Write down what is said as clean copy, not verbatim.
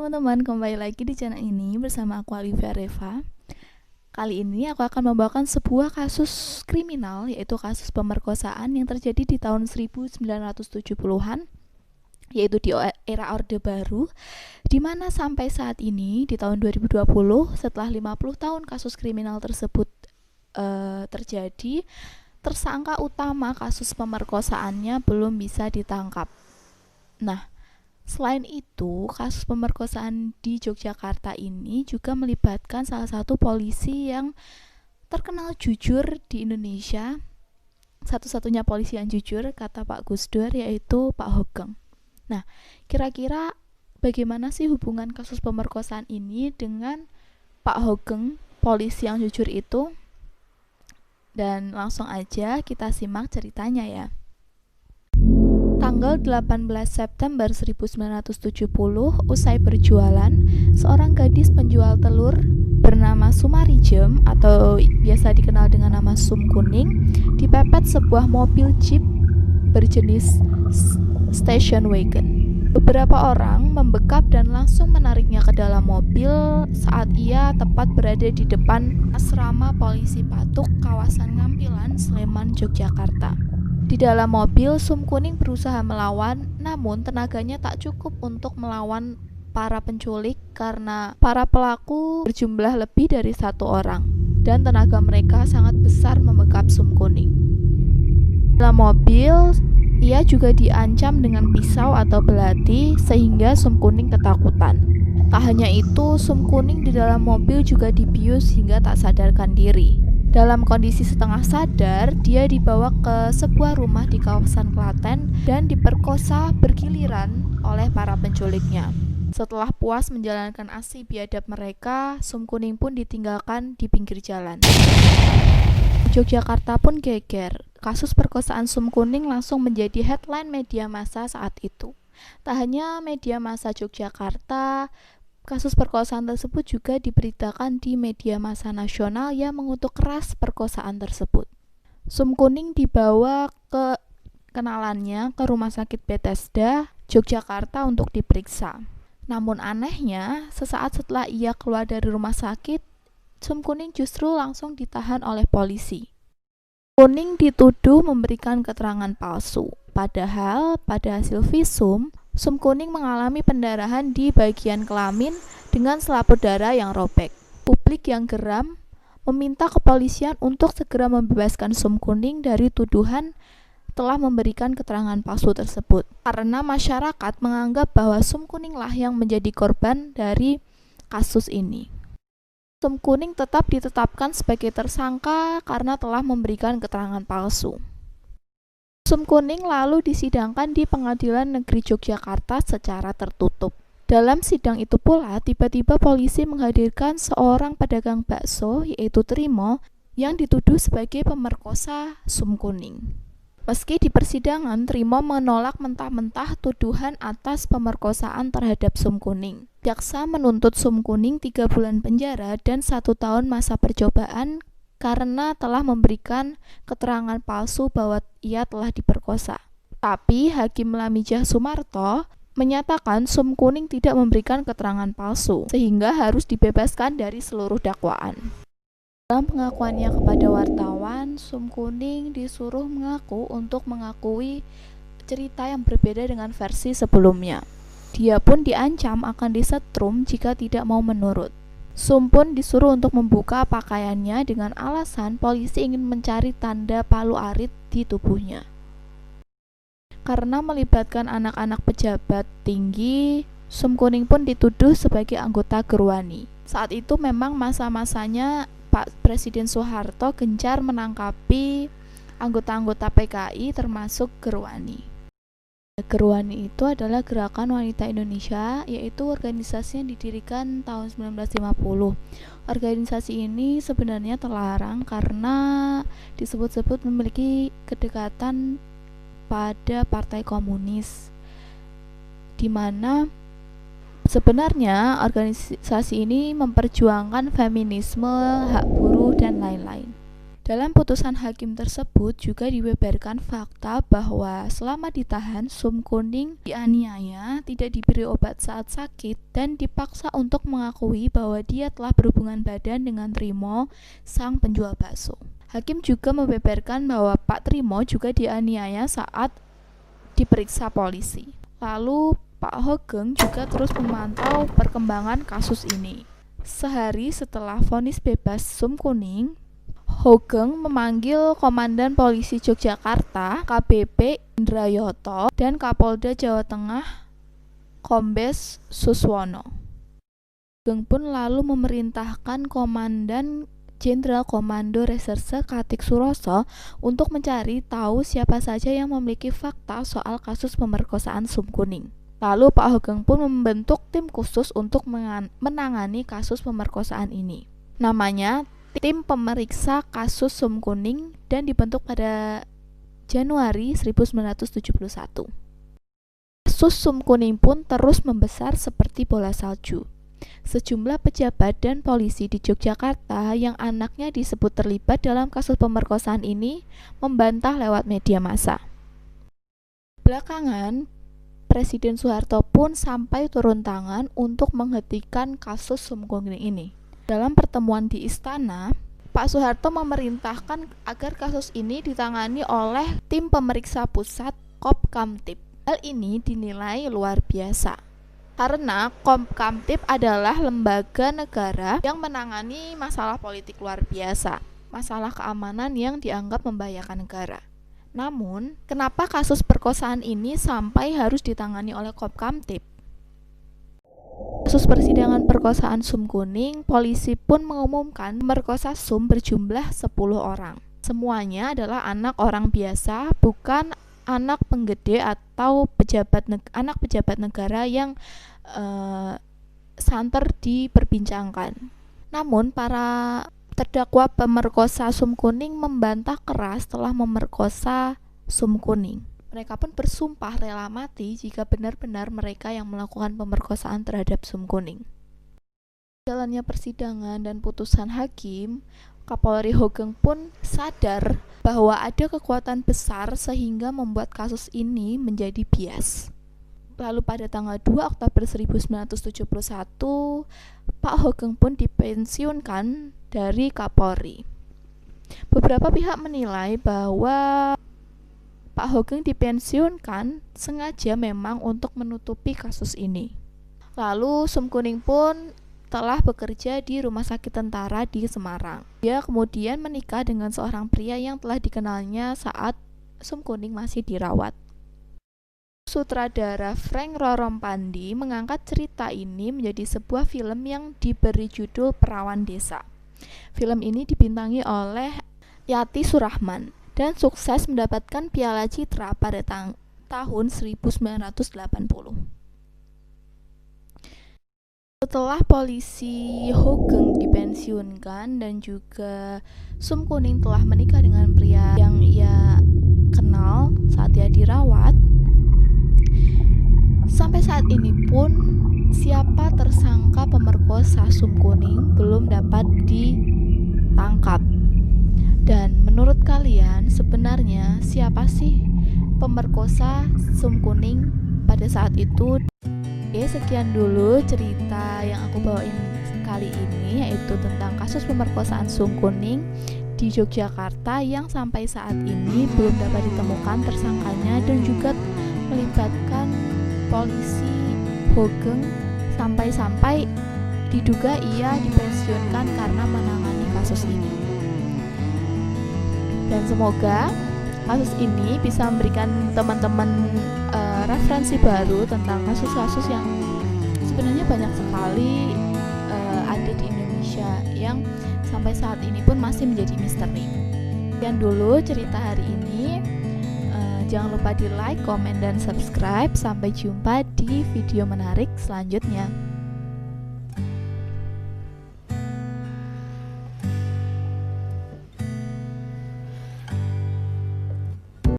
teman-teman, kembali lagi di channel ini bersama aku Alivia Reva. Kali ini aku akan membawakan sebuah kasus kriminal, yaitu kasus pemerkosaan yang terjadi di tahun 1970-an, yaitu di era Orde Baru, di mana sampai saat ini di tahun 2020 setelah 50 tahun kasus kriminal tersebut terjadi, tersangka utama kasus pemerkosaannya belum bisa ditangkap. Nah, selain itu, kasus pemerkosaan di Yogyakarta ini juga melibatkan salah satu polisi yang terkenal jujur di Indonesia. Satu-satunya polisi yang jujur, kata Pak Gus Dur, yaitu Pak Hogeng. Nah, kira-kira bagaimana sih hubungan kasus pemerkosaan ini dengan Pak Hogeng, polisi yang jujur itu? Dan langsung aja kita simak ceritanya ya. Tanggal 18 September 1970, usai berjualan, seorang gadis penjual telur bernama Sumarijem atau biasa dikenal dengan nama Sum Kuning dipepet sebuah mobil jeep berjenis station wagon. Beberapa orang membekap dan langsung menariknya ke dalam mobil saat ia tepat berada di depan asrama polisi Patuk, kawasan Ngampilan, Sleman, Yogyakarta. Di dalam mobil, Sum Kuning berusaha melawan, namun tenaganya tak cukup untuk melawan para penculik karena para pelaku berjumlah lebih dari satu orang dan tenaga mereka sangat besar membekap Sum Kuning. Dalam mobil, ia juga diancam dengan pisau atau belati sehingga Sum Kuning ketakutan. Tak hanya itu, Sum Kuning di dalam mobil juga dibius hingga tak sadarkan diri. Dalam kondisi setengah sadar, dia dibawa ke sebuah rumah di kawasan Klaten dan diperkosa bergiliran oleh para penculiknya. Setelah puas menjalankan aksi biadab mereka, Sum Kuning pun ditinggalkan di pinggir jalan. Yogyakarta pun geger. Kasus perkosaan Sum Kuning langsung menjadi headline media massa saat itu. Tak hanya media massa Yogyakarta, kasus perkosaan tersebut juga diberitakan di media massa nasional yang mengutuk keras perkosaan tersebut. Sum Kuning dibawa ke kenalannya ke Rumah Sakit Bethesda, Yogyakarta untuk diperiksa. Namun anehnya, sesaat setelah ia keluar dari rumah sakit, Sum Kuning justru langsung ditahan oleh polisi. Kuning dituduh memberikan keterangan palsu, padahal pada hasil visum, Sum Kuning mengalami pendarahan di bagian kelamin dengan selaput darah yang robek. Publik yang geram meminta kepolisian untuk segera membebaskan Sum Kuning dari tuduhan telah memberikan keterangan palsu tersebut. Karena masyarakat menganggap bahwa Sum Kuninglah yang menjadi korban dari kasus ini. Sum Kuning tetap ditetapkan sebagai tersangka karena telah memberikan keterangan palsu. Sum Kuning lalu disidangkan di Pengadilan Negeri Yogyakarta secara tertutup. Dalam sidang itu pula, tiba-tiba polisi menghadirkan seorang pedagang bakso, yaitu Trimo, yang dituduh sebagai pemerkosa Sum Kuning. Meski di persidangan, Trimo menolak mentah-mentah tuduhan atas pemerkosaan terhadap Sum Kuning. Jaksa menuntut Sum Kuning 3 bulan penjara dan 1 tahun masa percobaan karena telah memberikan keterangan palsu bahwa ia telah diperkosa. Tapi Hakim Lamijah Sumarto menyatakan Sum Kuning tidak memberikan keterangan palsu, sehingga harus dibebaskan dari seluruh dakwaan. Dalam pengakuannya kepada wartawan, Sum Kuning disuruh mengaku untuk mengakui cerita yang berbeda dengan versi sebelumnya. Dia pun diancam akan disetrum jika tidak mau menurut. Sum pun disuruh untuk membuka pakaiannya dengan alasan polisi ingin mencari tanda palu arit di tubuhnya. Karena melibatkan anak-anak pejabat tinggi, Sum Kuning pun dituduh sebagai anggota Gerwani. Saat itu memang masa-masanya Pak Presiden Soeharto gencar menangkapi anggota-anggota PKI termasuk Gerwani. Gerwani itu adalah Gerakan Wanita Indonesia, yaitu organisasi yang didirikan tahun 1950. Organisasi ini sebenarnya terlarang karena disebut-sebut memiliki kedekatan pada Partai Komunis, di mana sebenarnya organisasi ini memperjuangkan feminisme, hak buruh, dan lain-lain. Dalam putusan hakim tersebut juga dibeberkan fakta bahwa selama ditahan, Sum Kuning dianiaya, tidak diberi obat saat sakit, dan dipaksa untuk mengakui bahwa dia telah berhubungan badan dengan Trimo, sang penjual bakso. Hakim juga membeberkan bahwa Pak Trimo juga dianiaya saat diperiksa polisi. Lalu Pak Hogeng juga terus memantau perkembangan kasus ini. Sehari setelah vonis bebas Sum Kuning, Hogeng memanggil Komandan Polisi Yogyakarta, KBP Indrayoto, dan Kapolda Jawa Tengah, Kombes Suswono. Hogeng pun lalu memerintahkan Komandan Jenderal Komando Reserse Katik Suroso untuk mencari tahu siapa saja yang memiliki fakta soal kasus pemerkosaan Sum Kuning. Lalu Pak Hogeng pun membentuk tim khusus untuk menangani kasus pemerkosaan ini. Namanya Tim Pemeriksa Kasus Sum Kuning dan dibentuk pada Januari 1971. Kasus Sum Kuning pun terus membesar seperti bola salju. Sejumlah pejabat dan polisi di Yogyakarta yang anaknya disebut terlibat dalam kasus pemerkosaan ini membantah lewat media massa. Belakangan, Presiden Soeharto pun sampai turun tangan untuk menghentikan kasus Sum Kuning ini. Dalam pertemuan di istana, Pak Soeharto memerintahkan agar kasus ini ditangani oleh tim pemeriksa pusat Kopkamtib. Hal ini dinilai luar biasa karena Kopkamtib adalah lembaga negara yang menangani masalah politik luar biasa, masalah keamanan yang dianggap membahayakan negara. Namun, kenapa kasus perkosaan ini sampai harus ditangani oleh Kopkamtib? Kasus persidangan perkosaan Sum Kuning, polisi pun mengumumkan pemerkosa Sum berjumlah 10 orang. Semuanya adalah anak orang biasa, bukan anak penggede atau anak pejabat negara yang santer diperbincangkan. Namun para terdakwa pemerkosa Sum Kuning membantah keras telah memerkosa Sum Kuning. Mereka pun bersumpah rela mati jika benar-benar mereka yang melakukan pemerkosaan terhadap Sum Kuning. Jalannya persidangan dan putusan hakim, Kapolri Hogeng pun sadar bahwa ada kekuatan besar sehingga membuat kasus ini menjadi bias. Lalu pada tanggal 2 Oktober 1971, Pak Hogeng pun dipensiunkan dari Kapolri. Beberapa pihak menilai bahwa Pak Hogeng dipensiunkan sengaja memang untuk menutupi kasus ini. Lalu Sum Kuning pun telah bekerja di Rumah Sakit Tentara di Semarang. Dia kemudian menikah dengan seorang pria yang telah dikenalnya saat Sum Kuning masih dirawat. Sutradara Frank Rorompandi mengangkat cerita ini menjadi sebuah film yang diberi judul Perawan Desa. Film ini dibintangi oleh Yati Surahman dan sukses mendapatkan Piala Citra pada tahun 1980. Setelah polisi Hogeng dipensiunkan dan juga Sum Kuning telah menikah dengan pria yang ia kenal saat dia dirawat, sampai saat ini pun siapa tersangka pemerkosa Sum Kuning belum dapat ditangkap. Dan menurut kalian sebenarnya siapa sih pemerkosa Sum Kuning pada saat itu? Oke, sekian dulu cerita yang aku bawain kali ini, yaitu tentang kasus pemerkosaan Sum Kuning di Yogyakarta yang sampai saat ini belum dapat ditemukan tersangkanya dan juga melibatkan polisi Hogeng sampai-sampai diduga ia dipensiunkan karena menangani kasus ini. Dan semoga kasus ini bisa memberikan teman-teman referensi baru tentang kasus-kasus yang sebenarnya banyak sekali ada di Indonesia yang sampai saat ini pun masih menjadi misteri. Sekian dulu cerita hari ini. Jangan lupa di like, komen, dan subscribe. Sampai jumpa di video menarik selanjutnya.